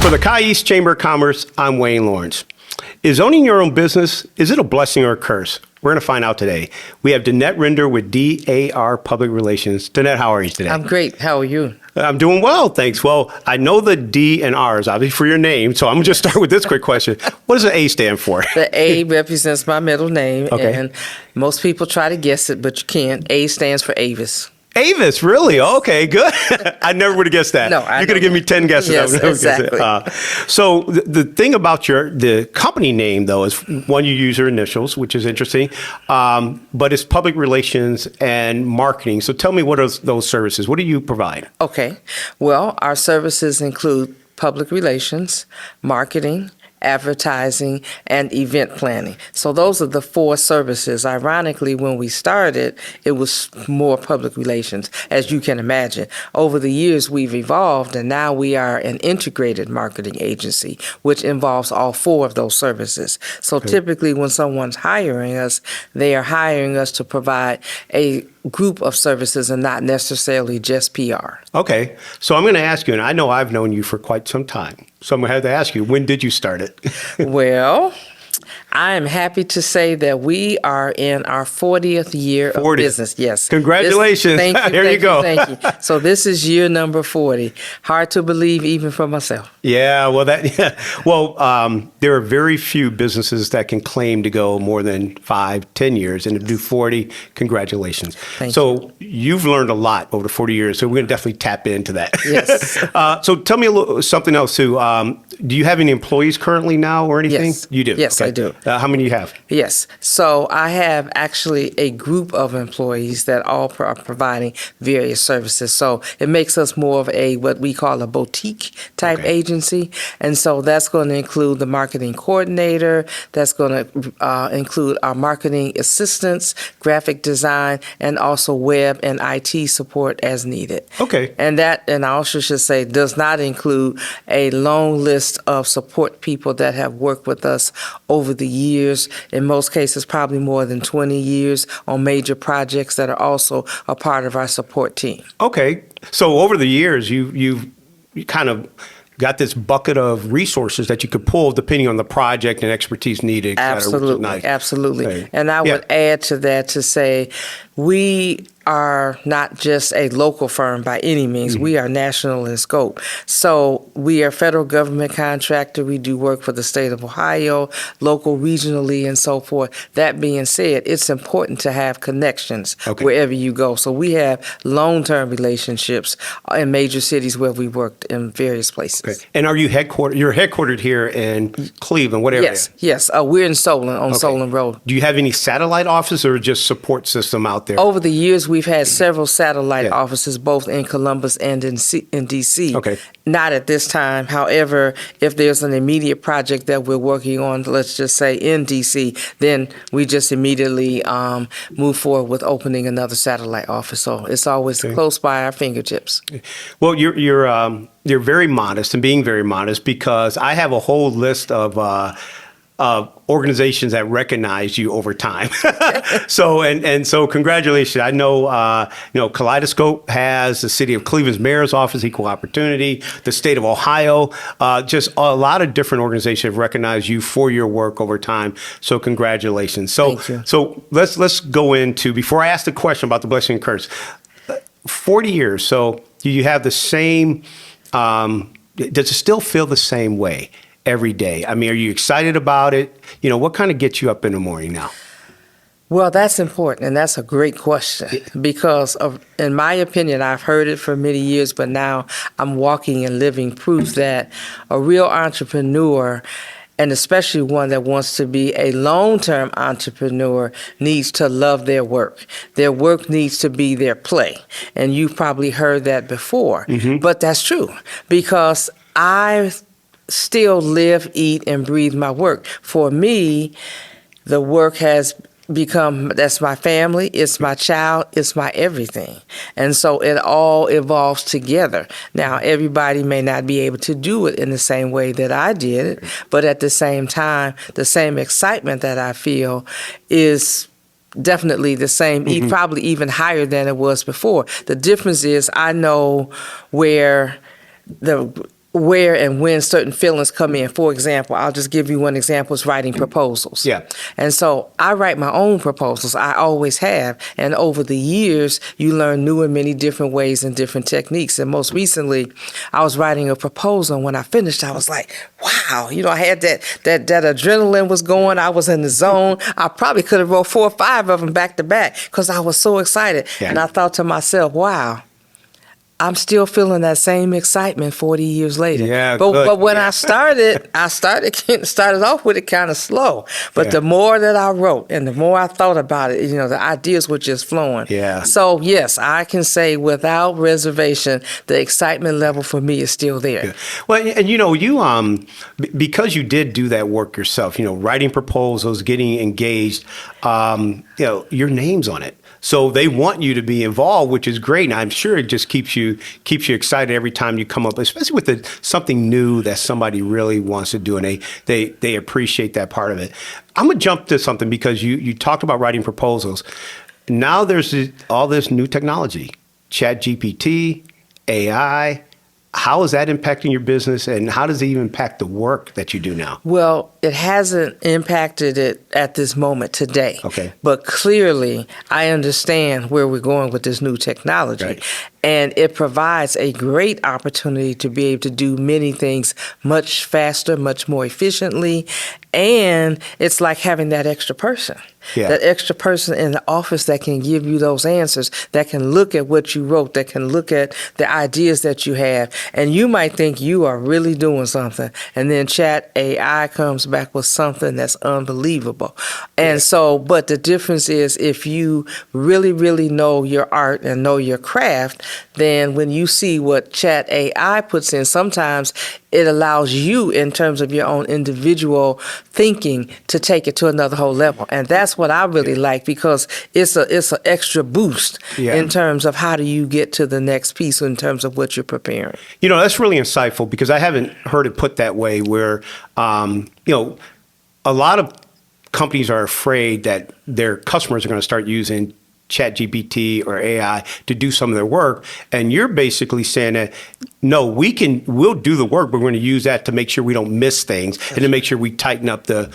For the CuyEast Chamber of Commerce, I'm Wayne Lawrence. Is owning your own business, is it a blessing or a curse? We're going to find out today. We have Dannette Render with DAR Public Relations. Dannette, how are you today? I'm great. How are you? I'm doing well, thanks. Well, I know the D and R is obviously for your name, so I'm going to just start with this quick question. What does the A stand for? The A represents my middle name, Okay. and most people try to guess it, but you can't. A stands for Avis. Avis, really? Okay, good. I never would have guessed that. No, You're going to give me 10 guesses. Yes, I would never guess it. exactly. So the thing about the company name, though, is one, you use your initials, which is interesting, but it's public relations and marketing. So tell me, what are those services? What do you provide? Okay. Well, our services include public relations, marketing, advertising, and event planning. So those are the four services. Ironically, when we started, it was more public relations, as you can imagine. Over the years, we've evolved, and now we are an integrated marketing agency, which involves all four of those services. So typically, when someone's hiring us, they are hiring us to provide a group of services and not necessarily just PR. Okay. So I'm going to ask you, and I know I've known you for quite some time, so I'm going to have to ask you, when did you start it? Well, I am happy to say that we are in our 40th year of business. Yes. Congratulations. Thank you. Here you go. Thank you. So this is year number 40. Hard to believe even for myself. Yeah, well, there are very few businesses that can claim to go more than 5-10 years, and to do 40, congratulations. Thank you. You've learned a lot over the 40 years, so we're going to definitely tap into that. Yes. So tell me something else, too. Do you have any employees currently now or anything? Yes. You do? Yes, Okay. I do. How many do you have? Yes. So I have actually a group of employees that all are providing various services. So it makes us more of what we call a boutique type agency. And so that's going to include the marketing coordinator. That's going to include our marketing assistants, graphic design, and also web and IT support as needed. Okay. And I also should say, does not include a long list of support people that have worked with us over the years, in most cases probably more than 20 years, on major projects that are also a part of our support team. Okay. So over the years, you kind of got this bucket of resources that you could pull depending on the project and expertise needed. Absolutely. Nice. Absolutely. Okay. And I would add to that to say, we are not just a local firm by any means. Mm-hmm. We are national in scope. So we are a federal government contractor. We do work for the state of Ohio, local, regionally, and so forth. That being said, it's important to have connections wherever you go. So we have long-term relationships in major cities where we worked in various places. Okay. And are you headquartered? You're headquartered here in Cleveland. What area? Yes. We're in Solon, on Solon Road. Do you have any satellite offices or just support system out there? Over the years, we've had several satellite offices, both in Columbus and in D.C. Okay. Not at this time. However, if there's an immediate project that we're working on, let's just say in D.C., then we just immediately move forward with opening another satellite office. So it's always close by our fingertips. Well, you're very modest and being very modest, because I have a whole list of organizations that recognize you over time. So congratulations. I know, Kaleidoscope has the City of Cleveland's Mayor's Office, Equal Opportunity, the state of Ohio, just a lot of different organizations have recognized you for your work over time. So congratulations. Thank you. So let's go into, before I ask the question about the blessing and curse, 40 years. So do you have the same, does it still feel the same way every day? I mean, are you excited about it? What kind of gets you up in the morning now? Well, that's important, and that's a great question, because in my opinion, I've heard it for many years, but now I'm walking and living proof that a real entrepreneur, and especially one that wants to be a long-term entrepreneur, needs to love their work. Their work needs to be their play. And you've probably heard that before, but that's true, because I still live, eat, and breathe my work. For me, the work has become, that's my family, it's my child, it's my everything. And so it all evolves together. Now, everybody may not be able to do it in the same way that I did it, but at the same time, the same excitement that I feel is definitely the same, probably even higher than it was before. The difference is I know where where and when certain feelings come in. For example, I'll just give you one example, is writing proposals. Yeah. And so I write my own proposals. I always have. And over the years, you learn new and many different ways and different techniques. And most recently, I was writing a proposal. And when I finished, I was like, wow, I had that adrenaline was going. I was in the zone. I probably could have wrote 4 or 5 of them back to back because I was so excited. Yeah. And I thought to myself, wow, I'm still feeling that same excitement 40 years later. Yeah, but when I started off with it kind of slow. But the more that I wrote and the more I thought about it, the ideas were just flowing. Yeah. So yes, I can say without reservation, the excitement level for me is still there. Yeah. Well, and you because you did do that work yourself, writing proposals, getting engaged, your name's on it. So they want you to be involved, which is great. And I'm sure it just keeps you excited every time you come up, especially with something new that somebody really wants to do, and they appreciate that part of it. I'm gonna jump to something because you talked about writing proposals. Now there's all this new technology, ChatGPT, AI. How is that impacting your business, and how does it even impact the work that you do now? Well, it hasn't impacted it at this moment today. Okay. But clearly, I understand where we're going with this new technology. Right. And it provides a great opportunity to be able to do many things much faster, much more efficiently. And it's like having that extra person. Yeah. That extra person in the office that can give you those answers, that can look at what you wrote, that can look at the ideas that you have. And you might think you are really doing something. And then Chat AI comes back with something that's unbelievable. And so, but the difference is if you really, really know your art and know your craft, then when you see what Chat AI puts in, sometimes it allows you, in terms of your own individual thinking, to take it to another whole level. And that's what I really like, because it's an extra boost in terms of how do you get to the next piece in terms of what you're preparing. That's really insightful, because I haven't heard it put that way, where, a lot of companies are afraid that their customers are going to start using ChatGPT or AI to do some of their work. And you're basically saying that, no, we'll do the work, but we're going to use that to make sure we don't miss things and to make sure we tighten up the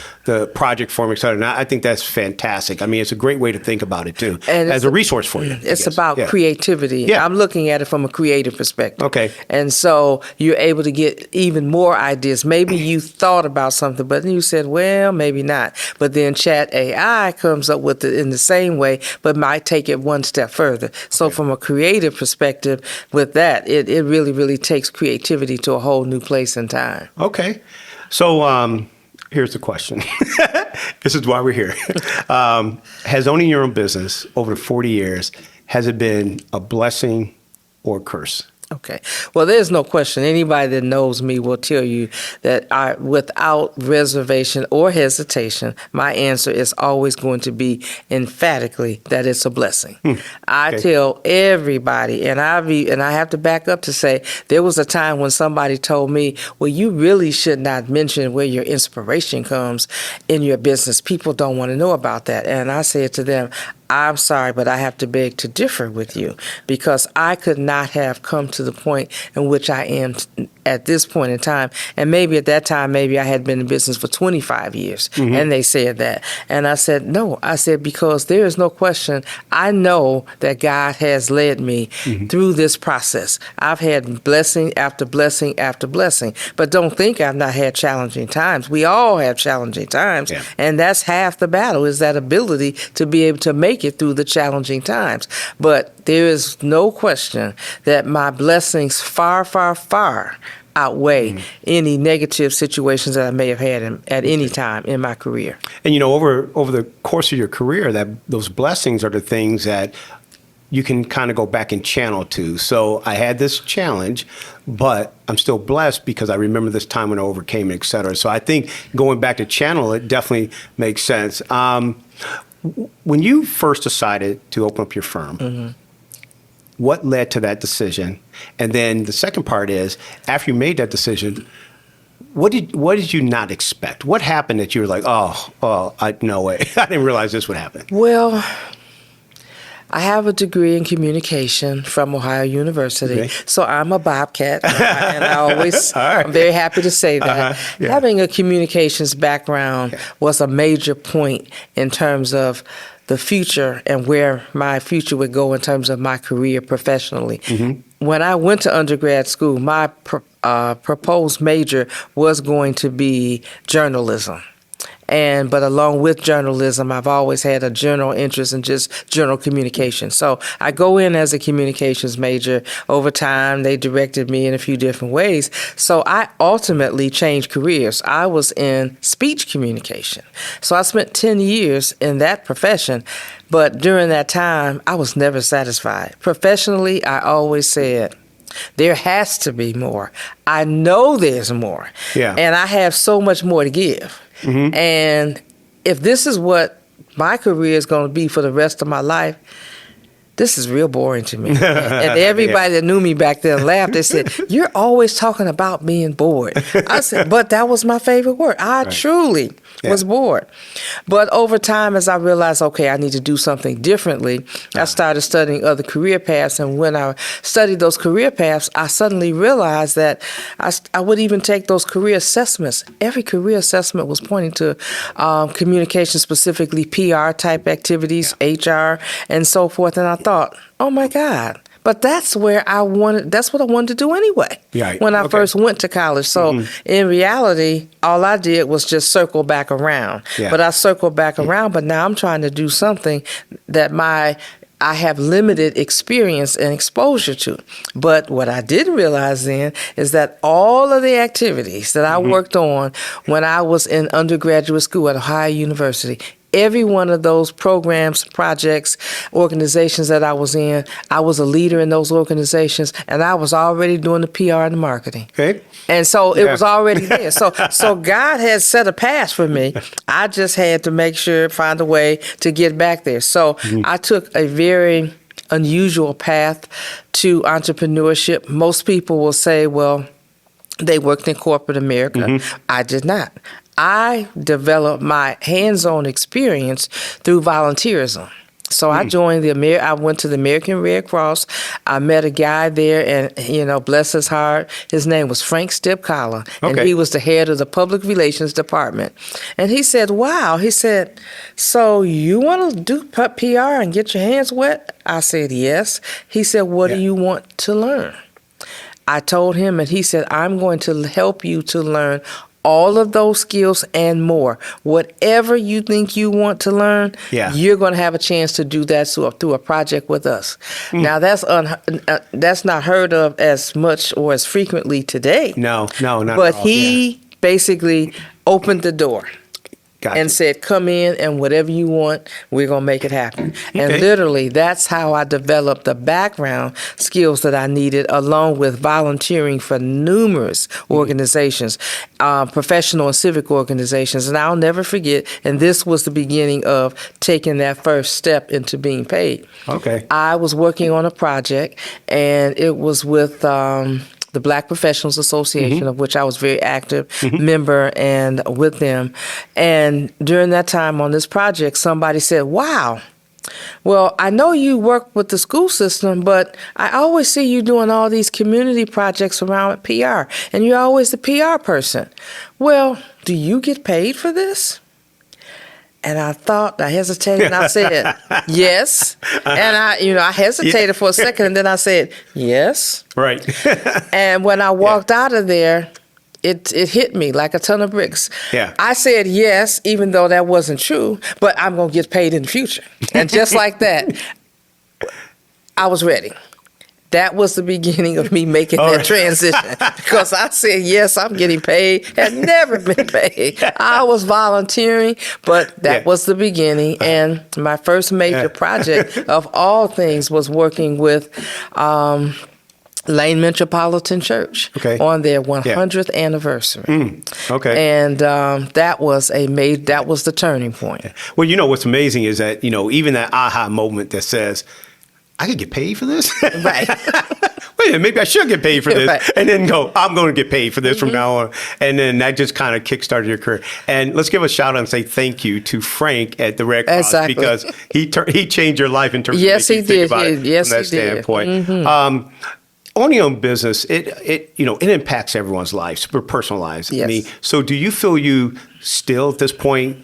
project form, et cetera. And I think that's fantastic. I mean, it's a great way to think about it too, and as a resource for you. It's about creativity. Yeah. I'm looking at it from a creative perspective. Okay. And so you're able to get even more ideas. Maybe you thought about something, but then you said, well, maybe not. But then Chat AI comes up with it in the same way, but might take it one step further. So from a creative perspective, with that, it really, really takes creativity to a whole new place and time. Okay. So here's the question. This is why we're here. Has owning your own business over 40 years, has it been a blessing or a curse? Okay. Well, there's no question. Anybody that knows me will tell you that without reservation or hesitation, my answer is always going to be emphatically that it's a blessing. I tell everybody, and I have to back up to say, there was a time when somebody told me, well, you really should not mention where your inspiration comes in your business. People don't want to know about that. And I said to them, I'm sorry, but I have to beg to differ with you, because I could not have come to the point in which I am at this point in time. And maybe at that time, maybe I had been in business for 25 years. And they said that. And I said, no. I said, because there is no question. I know that God has led me through this process. I've had blessing after blessing after blessing. But don't think I've not had challenging times. We all have challenging times. Yeah. And that's half the battle, is that ability to be able to make it through the challenging times. But there is no question that my blessings far, far, far outweigh any negative situations that I may have had at any time in my career. And over the course of your career, those blessings are the things that you can kind of go back and channel to. So I had this challenge, but I'm still blessed because I remember this time when I overcame it, et cetera. So I think going back to channel it definitely makes sense. When you first decided to open up your firm, what led to that decision? And then the second part is, after you made that decision, what did you not expect? What happened that you were like, no way, I didn't realize this would happen? Well, I have a degree in communication from Ohio University, so I'm a Bobcat, and I always, I'm very happy to say that. Having a communications background was a major point in terms of the future and where my future would go in terms of my career professionally. When I went to undergrad school, my proposed major was going to be journalism. But along with journalism, I've always had a general interest in just general communication. So I go in as a communications major. Over time, they directed me in a few different ways. So I ultimately changed careers. I was in speech communication. So I spent 10 years in that profession. But during that time, I was never satisfied. Professionally, I always said, there has to be more. I know there's more. And I have so much more to give. And if this is what my career is going to be for the rest of my life, this is real boring to me. And everybody that knew me back then laughed. They said, you're always talking about being bored. I said, but that was my favorite word. I truly was bored. But over time, as I realized, okay, I need to do something differently, I started studying other career paths. And when I studied those career paths, I suddenly realized that I would even take those career assessments. Every career assessment was pointing to communication, specifically PR type activities, HR, and so forth. And I thought, oh my God. But that's what I wanted to do anyway when I first went to college. So in reality, all I did was just circle back around. But I circled back around, but now I'm trying to do something that I have limited experience and exposure to. But what I didn't realize then is that all of the activities that I worked on when I was in undergraduate school at Ohio University, every one of those programs, projects, organizations that I was in, I was a leader in those organizations, and I was already doing the PR and the marketing. And so it was already there. So God had set a path for me. I just had to find a way to get back there. So I took a very unusual path to entrepreneurship. Most people will say, well, they worked in corporate America. I did not. I developed my hands-on experience through volunteerism. So I joined I went to the American Red Cross. I met a guy there, and, bless his heart, his name was Frank Stipkala, and he was the head of the Public Relations Department. And he said, wow, he said, so you want to do PR and get your hands wet? I said, yes. He said, what do you want to learn? I told him, and he said, I'm going to help you to learn all of those skills and more. Whatever you think you want to learn, you're going to have a chance to do that through a project with us. Now, that's not heard of as much or as frequently today. No, not at all. But he basically opened the door. And said, come in and whatever you want, we're going to make it happen. And literally, that's how I developed the background skills that I needed, along with volunteering for numerous organizations, professional and civic organizations. And I'll never forget, and this was the beginning of taking that first step into being paid. I was working on a project, and it was with the Black Professionals Association, of which I was very active member and with them. And during that time on this project, somebody said, wow, well, I know you work with the school system, but I always see you doing all these community projects around PR, and you're always the PR person. Well, do you get paid for this? And I hesitated, and I said, yes. And I hesitated for a second, and then I said, yes. And when I walked out of there, it hit me like a ton of bricks. I said yes, even though that wasn't true, but I'm going to get paid in the future. And just like that, I was ready. That was the beginning of me making that transition, because I said, yes, I'm getting paid. Had never been paid. I was volunteering, but that was the beginning. And my first major project of all things was working with Lane Metropolitan Church on their 100th anniversary. And that was the turning point. Well, what's amazing is that, even that aha moment that says, I could get paid for this? wait, maybe I should get paid for this. Right. And then go, I'm going to get paid for this from now on. And then that just kind of kickstarted your career. And let's give a shout out and say thank you to Frank at the Red Cross Exactly. because he changed your life in terms of Yes, making he you think did. about it Yes, from that he did. standpoint. Owning your own business, it impacts everyone's lives, personal lives. Yes. I mean, so do you feel you still at this point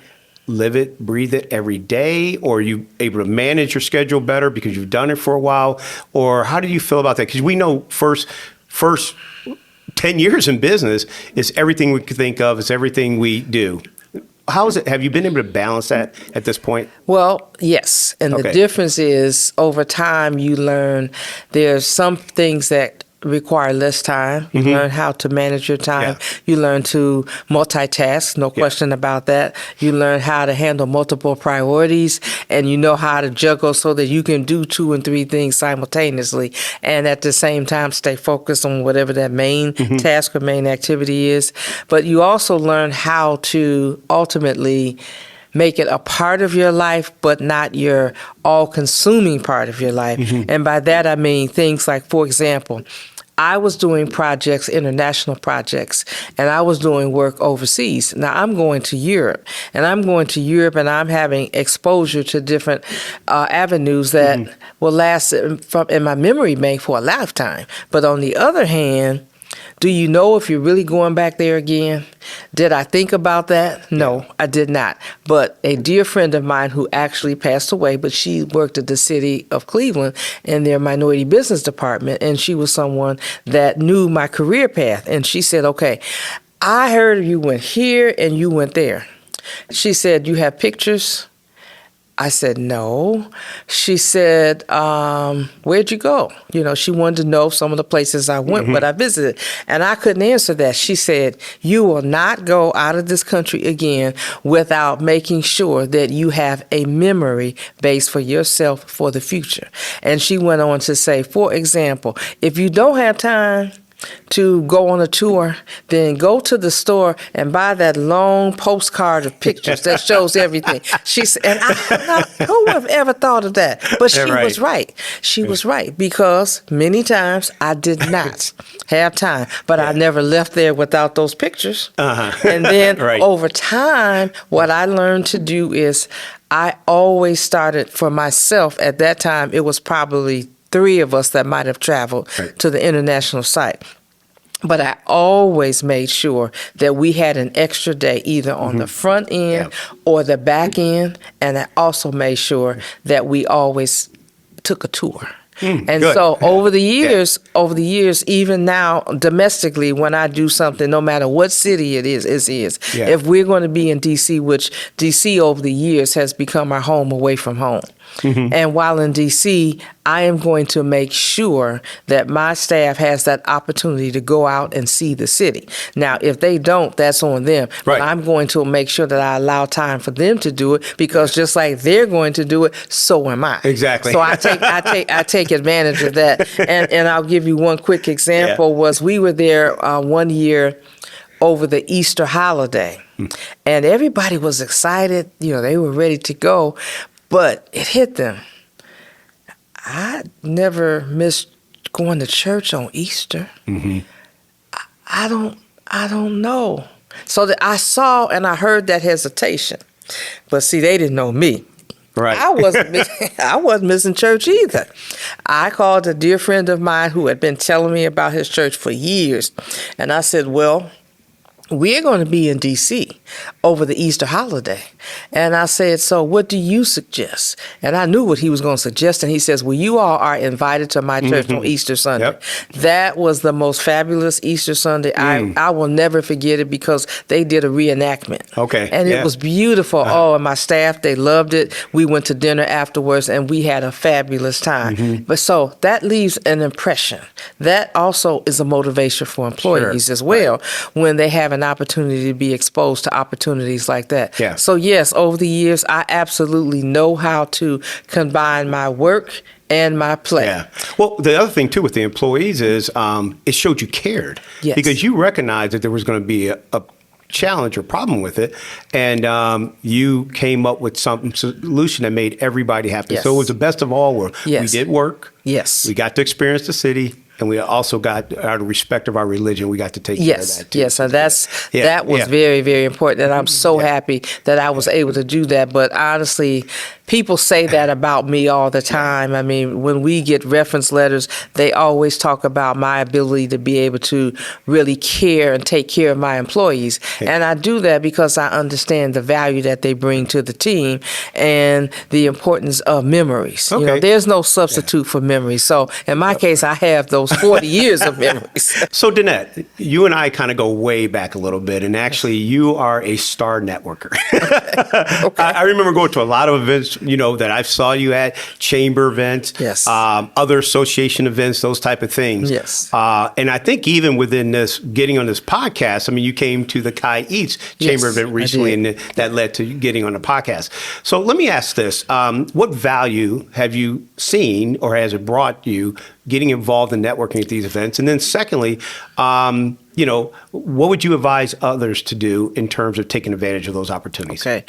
live it, breathe it every day, or are you able to manage your schedule better because you've done it for a while? Or how do you feel about that? Because we know first 10 years in business is everything we could think of, is everything we do. How is it? Have you been able to balance that at this point? Well, yes. And the Okay. difference is over time you learn there's some things that require less time. You learn how to manage your time. Yeah. You learn to multitask, no question about that. You learn how to handle multiple priorities, and you know how to juggle so that you can do 2 and 3 things simultaneously and at the same time stay focused on whatever that main task or main activity is. But you also learn how to ultimately make it a part of your life, but not your all-consuming part of your life. And by that, I mean things like, for example, I was doing projects, international projects, and I was doing work overseas. Now, I'm going to Europe, and I'm having exposure to different avenues that will last in my memory bank for a lifetime. But on the other hand, do you know if you're really going back there again? Did I think about that? No, I did not. But a dear friend of mine who actually passed away, but she worked at the city of Cleveland in their minority business department, and she was someone that knew my career path. And she said, okay, I heard you went here and you went there. She said, you have pictures? I said, no. She said, where'd you go? You know, she wanted to know some of the places I went, but I visited. And I couldn't answer that. She said, you will not go out of this country again without making sure that you have a memory base for yourself for the future. And she went on to say, for example, if you don't have time to go on a tour, then go to the store and buy that long postcard of pictures that shows everything. She said, and who would have ever thought of that? But she was right. She was right because many times I did not have time, but I never left there without those pictures. And then over time, what I learned to do is I always started for myself. At that time, it was probably 3 of us that might have traveled to the international site. But I always made sure that we had an extra day either on the front end or the back end. And I also made sure that we always took a tour. And so over the years, even now domestically, when I do something, no matter what city it is, if we're going to be in D.C., which D.C. over the years has become our home away from home. And while in D.C., I am going to make sure that my staff has that opportunity to go out and see the city. Now, if they don't, that's on them. But I'm going to make sure that I allow time for them to do it because just like they're going to do it, so am I. Exactly. So I take advantage of that. And I'll give you one quick example. Was we were there one year over the Easter holiday, and everybody was excited. You know, they were ready to go. But it hit them. I never missed going to church on Easter. I don't know. So that I saw and I heard that hesitation. But see, they didn't know me. Right. I wasn't missing church either. I called a dear friend of mine who had been telling me about his church for years. And I said, well, we're going to be in D.C. over the Easter holiday. And I said, so what do you suggest? And I knew what he was going to suggest. And he says, well, you all are invited to my church on Easter Sunday. That was the most fabulous Easter Sunday. I will never forget it because they did a reenactment. And it was beautiful. Oh, and my staff, they loved it. We went to dinner afterwards and we had a fabulous time. But so that leaves an impression. That also is a motivation for employees as well when they have an opportunity to be exposed to opportunities like that. So yes, over the years, I absolutely know how to combine my work and my play. Well, the other thing too with the employees is it showed you cared because you recognized that there was going to be a challenge or problem with it, and you came up with some solution that made everybody happy. So it was the best of all worlds. We did work. We got to experience the city. and we also got out of respect of our religion, we got to take care of that too. Yes, so that was very, very important, and I'm so happy that I was able to do that. But honestly, people say that about me all the time. I mean, when we get reference letters, they always talk about my ability to be able to really care and take care of my employees. And I do that because I understand the value that they bring to the team and the importance of memories. You know, there's no substitute for memories. So in my case, I have those 40 years of memories. So Dannette, you and I kind of go way back a little bit, and actually you are a star networker. I remember going to a lot of events, you know, that I saw you at, chamber events, other association events, those type of things. Yes. And I think even within this, getting on this podcast, I mean, you came to the CuyEast chamber event recently, and that led to getting on the podcast. So let me ask this. What value have you seen, or has it brought you, getting involved in networking at these events? And then secondly, you know, what would you advise others to do in terms of taking advantage of those opportunities? Okay.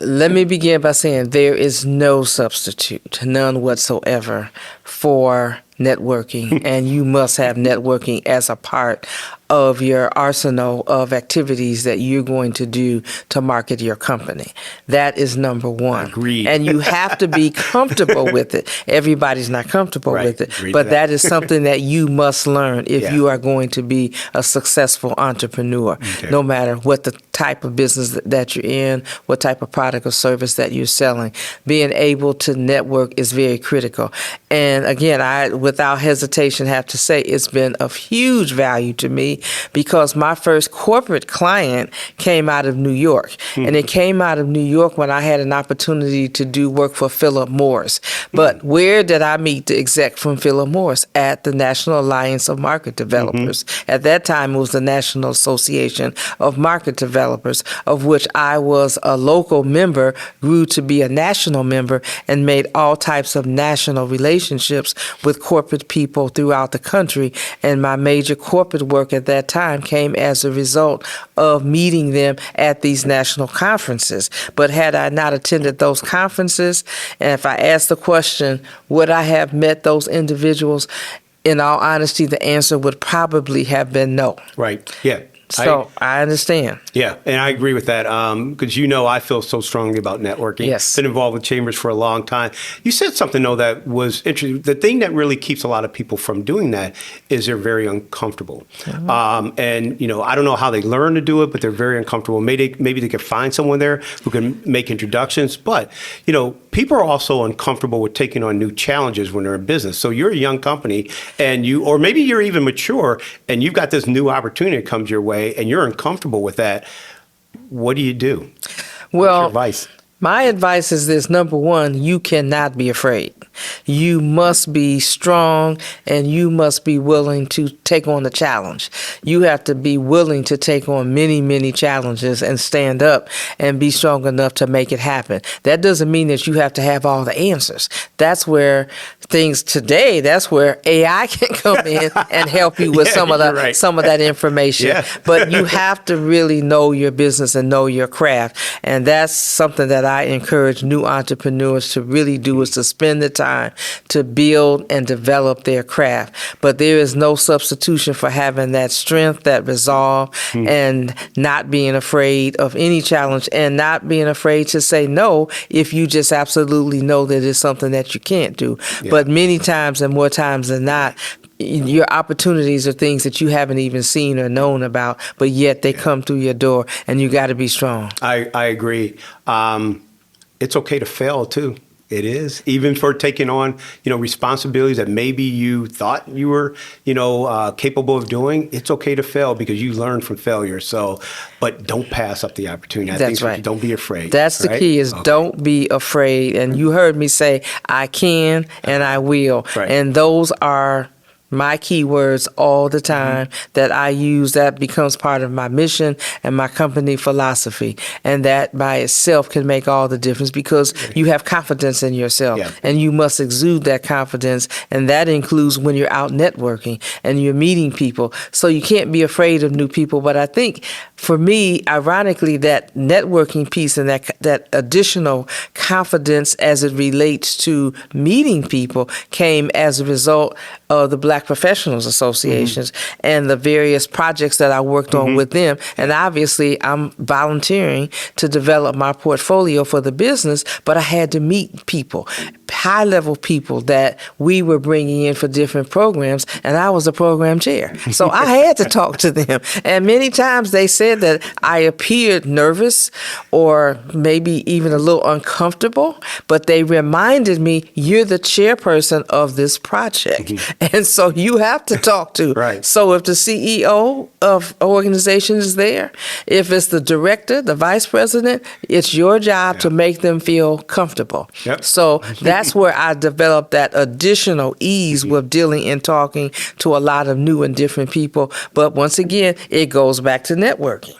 Let me begin by saying there is no substitute, none whatsoever, for networking, and you must have networking as a part of your arsenal of activities that you're going to do to market your company. That is number one. Agreed. And you have to be comfortable with it. Everybody's not comfortable with it, but that is something that you must learn if you are going to be a successful entrepreneur, no matter what the type of business that you're in, what type of product or service that you're selling. Being able to network is very critical. And again, I, without hesitation, have to say it's been of huge value to me, because my first corporate client came out of New York. And it came out of New York when I had an opportunity to do work for Philip Morris. But where did I meet the exec from Philip Morris? At the National Alliance of Market Developers. At that time, it was the National Association of Market Developers, of which I was a local member, grew to be a national member, and made all types of national relationships with corporate people throughout the country. And my major corporate work at that time came as a result of meeting them at these national conferences. But had I not attended those conferences, and if I asked the question, would I have met those individuals? In all honesty, the answer would probably have been no. Right. Yeah. So I understand. Yeah, and I agree with that, because you know I feel so strongly about networking. Yes. Been involved with chambers for a long time. You said something, though, that was interesting. The thing that really keeps a lot of people from doing that is they're very uncomfortable. And, you know, I don't know how they learn to do it, but they're very uncomfortable. Maybe they could find someone there who can make introductions. But, you know, people are also uncomfortable with taking on new challenges when they're in business. So you're a young company, and or maybe you're even mature, and you've got this new opportunity that comes your way, and you're uncomfortable with that. What do you do? Well, what's your advice? My advice is this. Number one, you cannot be afraid. You must be strong, and you must be willing to take on the challenge. You have to be willing to take on many, many challenges and stand up and be strong enough to make it happen. That doesn't mean that you have to have all the answers. That's where that's where AI can come in and help you with some of that information. But you have to really know your business and know your craft. And that's something that I encourage new entrepreneurs to really do, is to spend the time to build and develop their craft. But there is no substitution for having that strength, that resolve, and not being afraid of any challenge, and not being afraid to say no if you just absolutely know that it's something that you can't do. But many times, and more times than not, your opportunities are things that you haven't even seen or known about, but yet they come through your door, and you got to be strong. I agree. It's okay to fail too. It is, even for taking on, you know, responsibilities that maybe you thought you were, you know, capable of doing. It's okay to fail, because you learn from failure. So, but don't pass up the opportunity. That's right. Don't be afraid. That's the key, is don't be afraid. And you heard me say, I can and I will. And those are my keywords all the time that I use. That becomes part of my mission and my company philosophy. And that by itself can make all the difference, because you have confidence in yourself, and you must exude that confidence. And that includes when you're out networking and you're meeting people. So you can't be afraid of new people. But I think for me, ironically, that networking piece and that additional confidence as it relates to meeting people came as a result of the Black Professionals Associations and the various projects that I worked on with them. And obviously, I'm volunteering to develop my portfolio for the business, but I had to meet people, high-level people that we were bringing in for different programs, and I was the program chair. So I had to talk to them. And many times they said that I appeared nervous or maybe even a little uncomfortable, but they reminded me, you're the chairperson of this project. And so you have to talk to. Right. So if the CEO of an organization is there, if it's the director, the vice president, it's your job to make them feel comfortable. Yep. So that's where I developed that additional ease with dealing and talking to a lot of new and different people. But once again, it goes back to networking.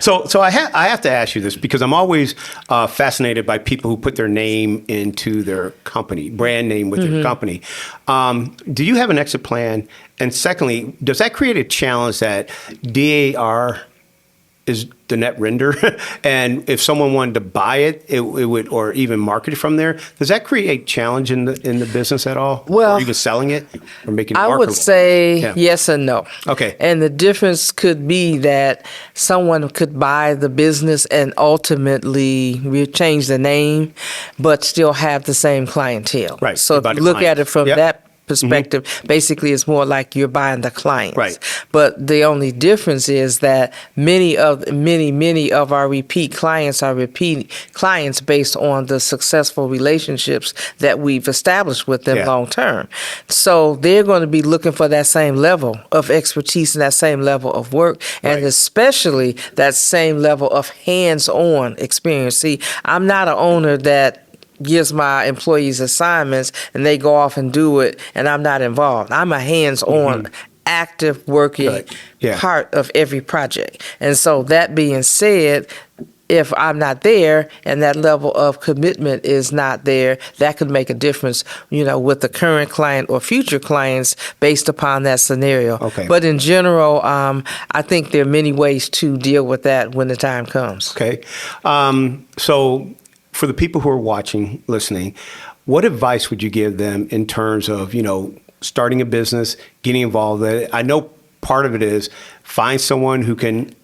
So I have to ask you this because I'm always fascinated by people who put their name into their company, brand name with their company. Do you have an exit plan? And secondly, does that create a challenge that DAR is Dannette Render, and if someone wanted to buy it, it would, or even market it from there? Does that create a challenge in the business at all? Well, or even selling it or making it I marketable? would say yes and no. Okay. And the difference could be that someone could buy the business and ultimately change the name, but still have the same clientele. Right. So if About you the look client. at it from Yep. that perspective, basically it's more like you're buying the clients. Right. But the only difference is that many of our repeat clients are repeat clients based on the successful relationships that we've established with them long term. So they're going to be looking for that same level of expertise and that same level of work, and especially that same level of hands-on experience. See, I'm not an owner that gives my employees assignments and they go off and do it and I'm not involved. I'm a hands-on, active working part of every project. And so that being said, if I'm not there and that level of commitment is not there, that could make a difference, with the current client or future clients based upon that scenario. Okay. But in general, I think there are many ways to deal with that when the time comes. Okay. So for the people who are watching, listening, what advice would you give them in terms of, starting a business, getting involved in it? I know part of it is find someone who can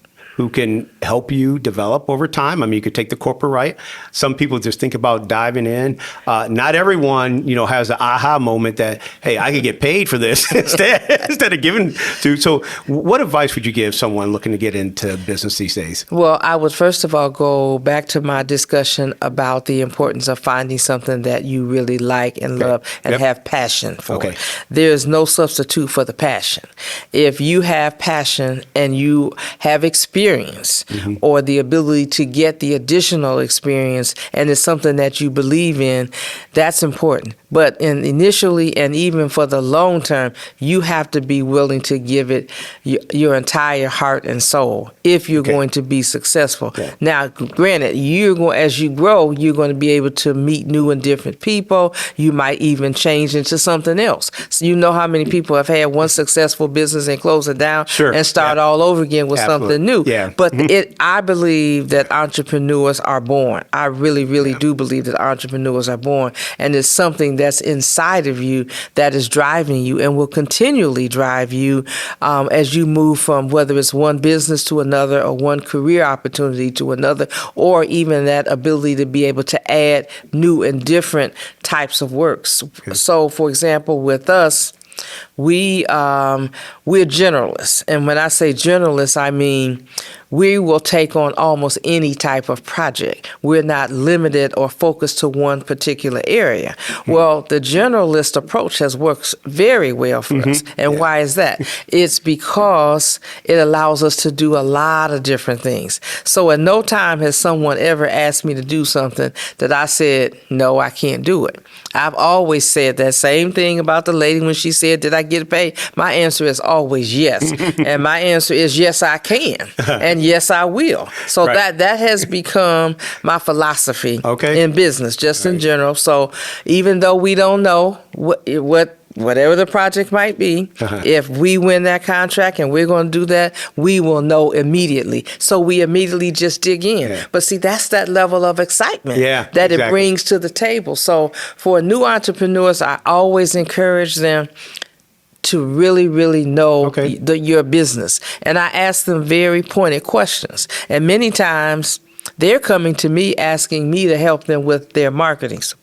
help you develop over time. I mean, you could take the corporate route. Some people just think about diving in. Not everyone, has the aha moment that, hey, I could get paid for this instead of giving to. So what advice would you give someone looking to get into business these days? Well, I would first of all go back to my discussion about the importance of finding something that you really like and love and have passion for. Okay. There is no substitute for the passion. If you have passion and you have experience or the ability to get the additional experience and it's something that you believe in, that's important. But initially and even for the long term, you have to be willing to give it your entire heart and soul if you're going to be successful. Now, granted, as you grow, you're going to be able to meet new and different people. You might even change into something else. So you know how many people have had one successful business and close it down and start all over again with something new. But I believe that entrepreneurs are born. I really, really do believe that entrepreneurs are born. And it's something that's inside of you that is driving you and will continually drive you as you move from whether it's one business to another or one career opportunity to another, or even that ability to be able to add new and different types of works. So, for example, with us, we're generalists. And when I say generalists, I mean we will take on almost any type of project. We're not limited or focused to one particular area. Well, the generalist approach has worked very well for us. And why is that? It's because it allows us to do a lot of different things. So in no time has someone ever asked me to do something that I said, no, I can't do it. I've always said that same thing about the lady when she said, did I get paid? My answer is always yes. And my answer is yes, I can. And yes, I will. So that has become my philosophy in business, just in general. So even though we don't know what whatever the project might be, if we win that contract and we're going to do that, we will know immediately. So we immediately just dig in. Yeah. But see, that's that level of excitement exactly. that it brings to the table. So for new entrepreneurs, I always encourage them to really, really know your business. And I ask them very pointed questions. And many times they're coming to me asking me to help them with their marketing support.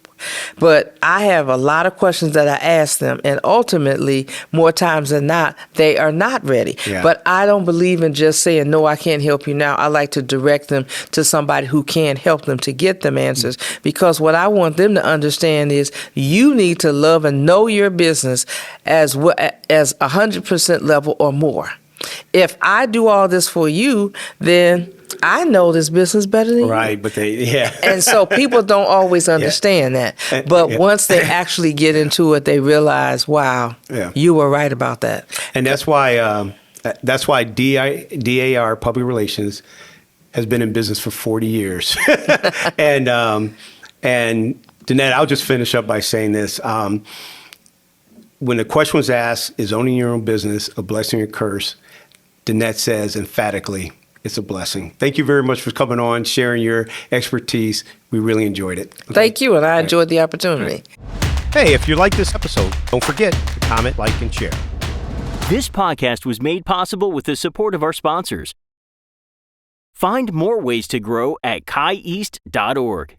But I have a lot of questions that I ask them, and ultimately, more times than not, they are not ready. Yeah. But I don't believe in just saying, no, I can't help you now. I like to direct them to somebody who can help them to get them answers, because what I want them to understand is you need to love and know your business as 100% level or more. If I do all this for you, then I know this business better than you. Right, but And so people don't always understand that. But once they actually get into it, they realize, wow, you were right about that. And that's why DAR Public Relations has been in business for 40 years. And Dannette, I'll just finish up by saying this. When the question was asked, is owning your own business a blessing or curse? Dannette says emphatically, it's a blessing. Thank you very much for coming on, sharing your expertise. We really enjoyed it. Okay. Thank you, and I enjoyed the opportunity. Hey, if you like this episode, don't forget to comment, like, and share. This podcast was made possible with the support of our sponsors. Find more ways to grow at CuyEast.org.